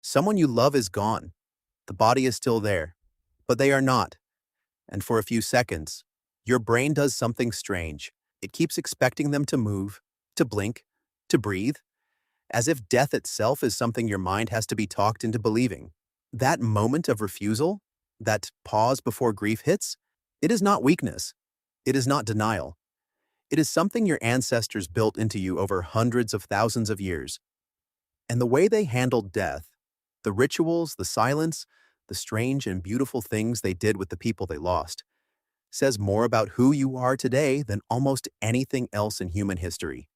Someone you love is gone. The body is still there, but they are not. And for a few seconds, your brain does something strange. It keeps expecting them to move, to blink, to breathe, as if death itself is something your mind has to be talked into believing. That moment of refusal, that pause before grief hits, it is not weakness. It is not denial. It is something your ancestors built into you over hundreds of thousands of years. And the way they handled death, the rituals, the silence, the strange and beautiful things they did with the people they lost, says more about who you are today than almost anything else in human history.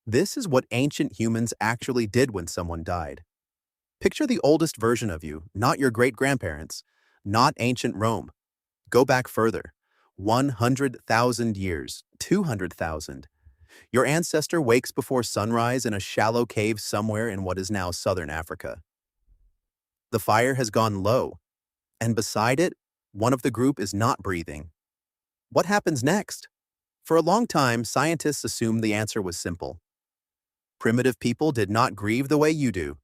This is what ancient humans actually did when someone died. Picture the oldest version of you, not your great-grandparents, not ancient Rome. Go back further. 100,000 years, 200,000. Your ancestor wakes before sunrise in a shallow cave somewhere in what is now southern Africa. The fire has gone low, and beside it, one of the group is not breathing. What happens next? For a long time, scientists assumed the answer was simple. Primitive people did not grieve the way you do.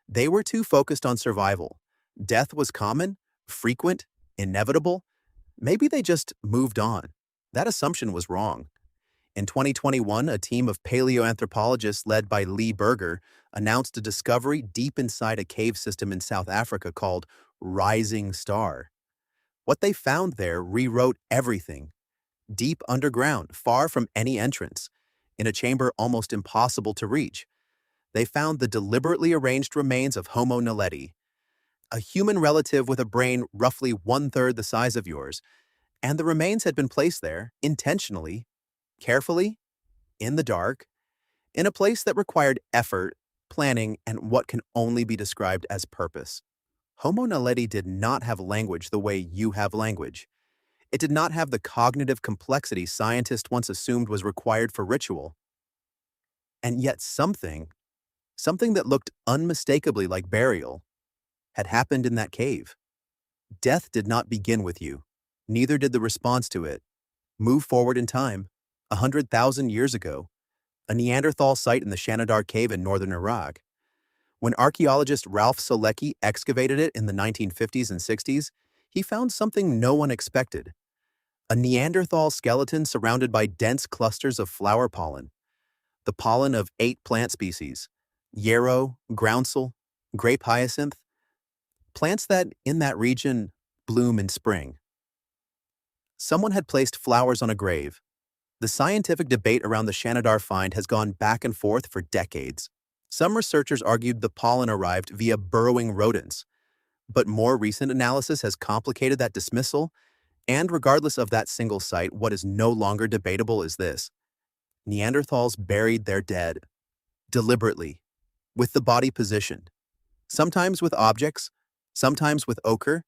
They were too focused on survival. Death was common, frequent, inevitable. Maybe they just moved on. That assumption was wrong. In 2021, a team of paleoanthropologists led by Lee Berger announced a discovery deep inside a cave system in South Africa called Rising Star. What they found there rewrote everything. Deep underground, far from any entrance, in a chamber almost impossible to reach, they found the deliberately arranged remains of Homo naledi, a human relative with a brain roughly one-third the size of yours, and the remains had been placed there, intentionally, carefully, in the dark, in a place that required effort, planning, and what can only be described as purpose. Homo naledi did not have language the way you have language. It did not have the cognitive complexity scientists once assumed was required for ritual. And yet something that looked unmistakably like burial, had happened in that cave. Death did not begin with you. Neither did the response to it. Move forward in time, 100,000 years ago, a Neanderthal site in the Shanidar Cave in northern Iraq. When archaeologist Ralph Solecki excavated it in the 1950s and 60s, he found something no one expected. A Neanderthal skeleton surrounded by dense clusters of flower pollen. The pollen of 8 plant species: yarrow, groundsel, grape hyacinth, plants that, in that region, bloom in spring. Someone had placed flowers on a grave. The scientific debate around the Shanidar find has gone back and forth for decades. Some researchers argued the pollen arrived via burrowing rodents, but more recent analysis has complicated that dismissal, and regardless of that single site, what is no longer debatable is this: Neanderthals buried their dead, deliberately, with the body positioned, sometimes with objects, sometimes with ochre,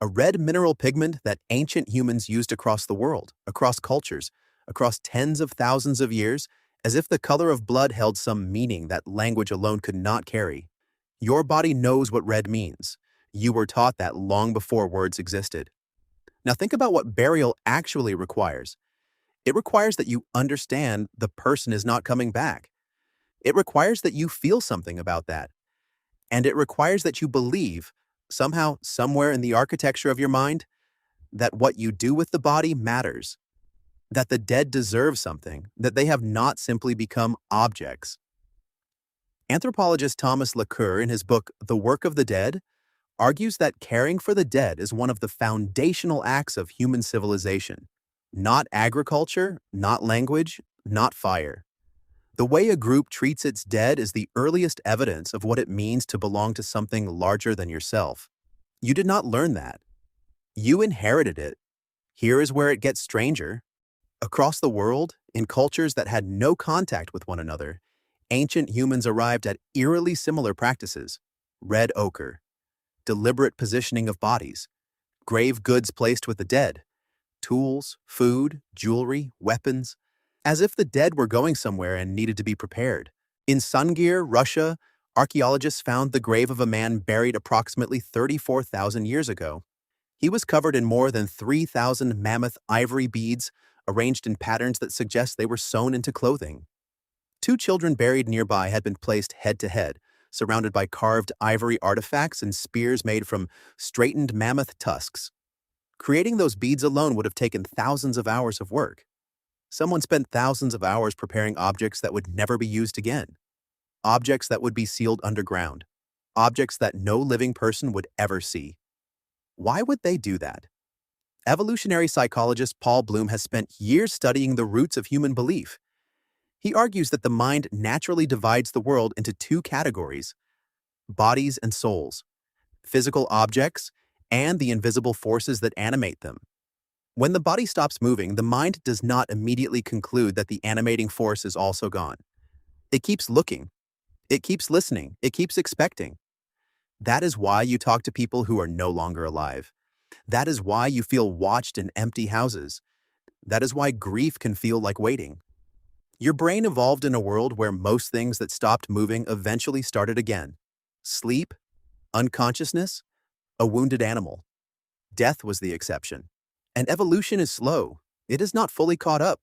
a red mineral pigment that ancient humans used across the world, across cultures, across tens of thousands of years, as if the color of blood held some meaning that language alone could not carry. Your body knows what red means. You were taught that long before words existed. Now think about what burial actually requires. It requires that you understand the person is not coming back. It requires that you feel something about that. And it requires that you believe, somehow, somewhere in the architecture of your mind, that what you do with the body matters. That the dead deserve something, that they have not simply become objects. Anthropologist Thomas Lacour, in his book The Work of the Dead, argues that caring for the dead is one of the foundational acts of human civilization. Not agriculture, not language, not fire. The way a group treats its dead is the earliest evidence of what it means to belong to something larger than yourself. You did not learn that. You inherited it. Here is where it gets stranger. Across the world, in cultures that had no contact with one another, ancient humans arrived at eerily similar practices: red ochre, deliberate positioning of bodies, grave goods placed with the dead, tools, food, jewelry, weapons, as if the dead were going somewhere and needed to be prepared. In Sungir, Russia, archaeologists found the grave of a man buried approximately 34,000 years ago. He was covered in more than 3,000 mammoth ivory beads arranged in patterns that suggest they were sewn into clothing. 2 children buried nearby had been placed head to head, surrounded by carved ivory artifacts and spears made from straightened mammoth tusks. Creating those beads alone would have taken thousands of hours of work. Someone spent thousands of hours preparing objects that would never be used again. Objects that would be sealed underground. Objects that no living person would ever see. Why would they do that? Evolutionary psychologist Paul Bloom has spent years studying the roots of human belief. He argues that the mind naturally divides the world into two categories: bodies and souls, physical objects, and the invisible forces that animate them. When the body stops moving, the mind does not immediately conclude that the animating force is also gone. It keeps looking, it keeps listening, it keeps expecting. That is why you talk to people who are no longer alive. That is why you feel watched in empty houses. That is why grief can feel like waiting. Your brain evolved in a world where most things that stopped moving eventually started again. Sleep, unconsciousness, a wounded animal. Death was the exception. And evolution is slow. It is not fully caught up.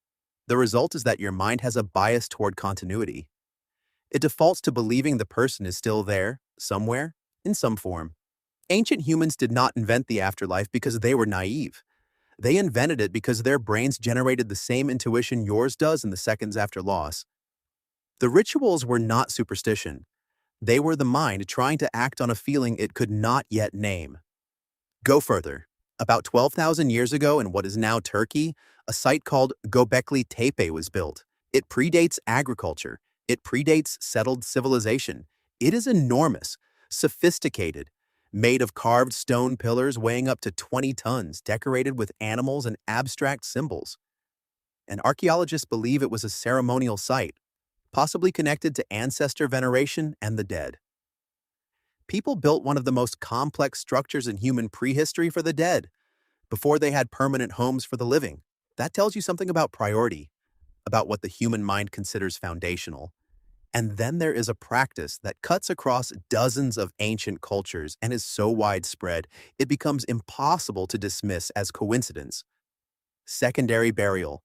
The result is that your mind has a bias toward continuity. It defaults to believing the person is still there, somewhere, in some form. Ancient humans did not invent the afterlife because they were naive. They invented it because their brains generated the same intuition yours does in the seconds after loss. The rituals were not superstition. They were the mind trying to act on a feeling it could not yet name. Go further. About 12,000 years ago in what is now Turkey, a site called Göbekli Tepe was built. It predates agriculture. It predates settled civilization. It is enormous, sophisticated, made of carved stone pillars weighing up to 20 tons, decorated with animals and abstract symbols. And archaeologists believe it was a ceremonial site, possibly connected to ancestor veneration and the dead. People built one of the most complex structures in human prehistory for the dead, before they had permanent homes for the living. That tells you something about priority, about what the human mind considers foundational. And then there is a practice that cuts across dozens of ancient cultures and is so widespread, it becomes impossible to dismiss as coincidence. Secondary burial.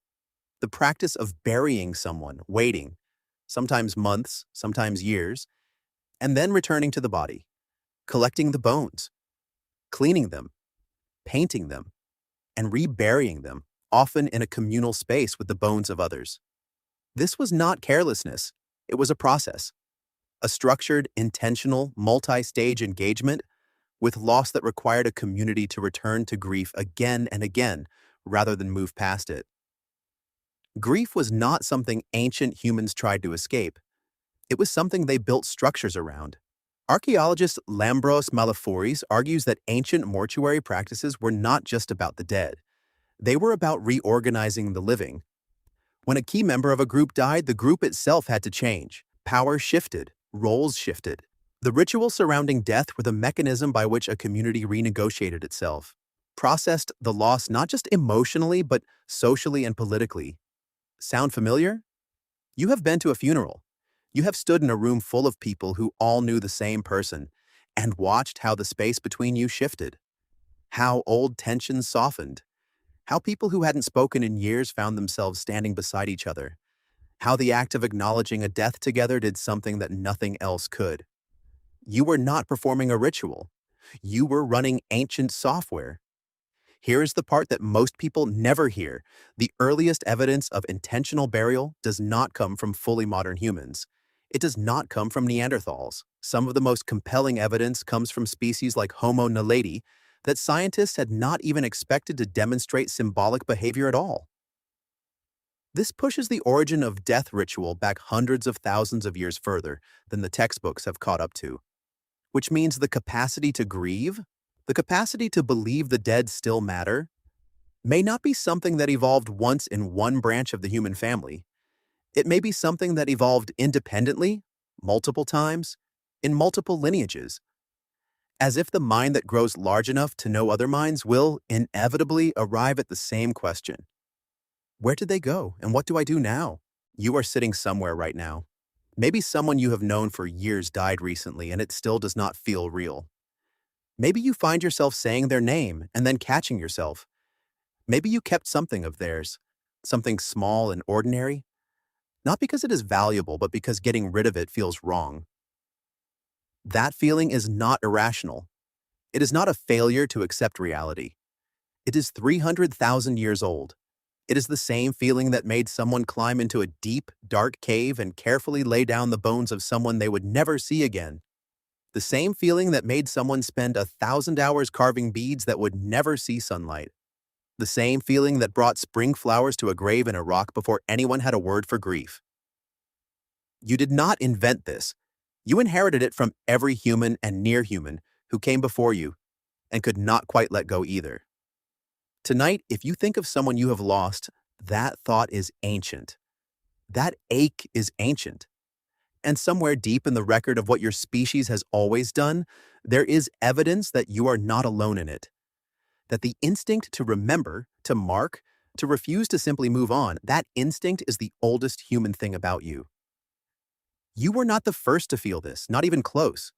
The practice of burying someone, waiting, sometimes months, sometimes years, and then returning to the body, collecting the bones, cleaning them, painting them, and reburying them, often in a communal space with the bones of others. This was not carelessness. It was a process, a structured, intentional, multi-stage engagement with loss that required a community to return to grief again and again rather than move past it. Grief was not something ancient humans tried to escape. It was something they built structures around. Archaeologist Lambros Malaforis argues that ancient mortuary practices were not just about the dead. They were about reorganizing the living. When a key member of a group died, the group itself had to change. Power shifted. Roles shifted. The rituals surrounding death were the mechanism by which a community renegotiated itself, processed the loss not just emotionally, but socially and politically. Sound familiar? You have been to a funeral. You have stood in a room full of people who all knew the same person and watched how the space between you shifted, how old tensions softened, how people who hadn't spoken in years found themselves standing beside each other, how the act of acknowledging a death together did something that nothing else could. You were not performing a ritual. You were running ancient software. Here is the part that most people never hear. The earliest evidence of intentional burial does not come from fully modern humans. It does not come from Neanderthals. Some of the most compelling evidence comes from species like Homo naledi that scientists had not even expected to demonstrate symbolic behavior at all. This pushes the origin of death ritual back hundreds of thousands of years further than the textbooks have caught up to, which means the capacity to grieve, the capacity to believe the dead still matter, may not be something that evolved once in one branch of the human family. It may be something that evolved independently, multiple times, in multiple lineages, as if the mind that grows large enough to know other minds will inevitably arrive at the same question. Where did they go, and what do I do now? You are sitting somewhere right now. Maybe someone you have known for years died recently and it still does not feel real. Maybe you find yourself saying their name and then catching yourself. Maybe you kept something of theirs, something small and ordinary, not because it is valuable, but because getting rid of it feels wrong. That feeling is not irrational. It is not a failure to accept reality. It is 300,000 years old. It is the same feeling that made someone climb into a deep, dark cave and carefully lay down the bones of someone they would never see again. The same feeling that made someone spend 1,000 hours carving beads that would never see sunlight. The same feeling that brought spring flowers to a grave in Iraq before anyone had a word for grief. You did not invent this. You inherited it from every human and near human who came before you and could not quite let go either. Tonight, if you think of someone you have lost, that thought is ancient. That ache is ancient. And somewhere deep in the record of what your species has always done, there is evidence that you are not alone in it. That the instinct to remember, to mark, to refuse to simply move on, that instinct is the oldest human thing about you. You were not the first to feel this, not even close.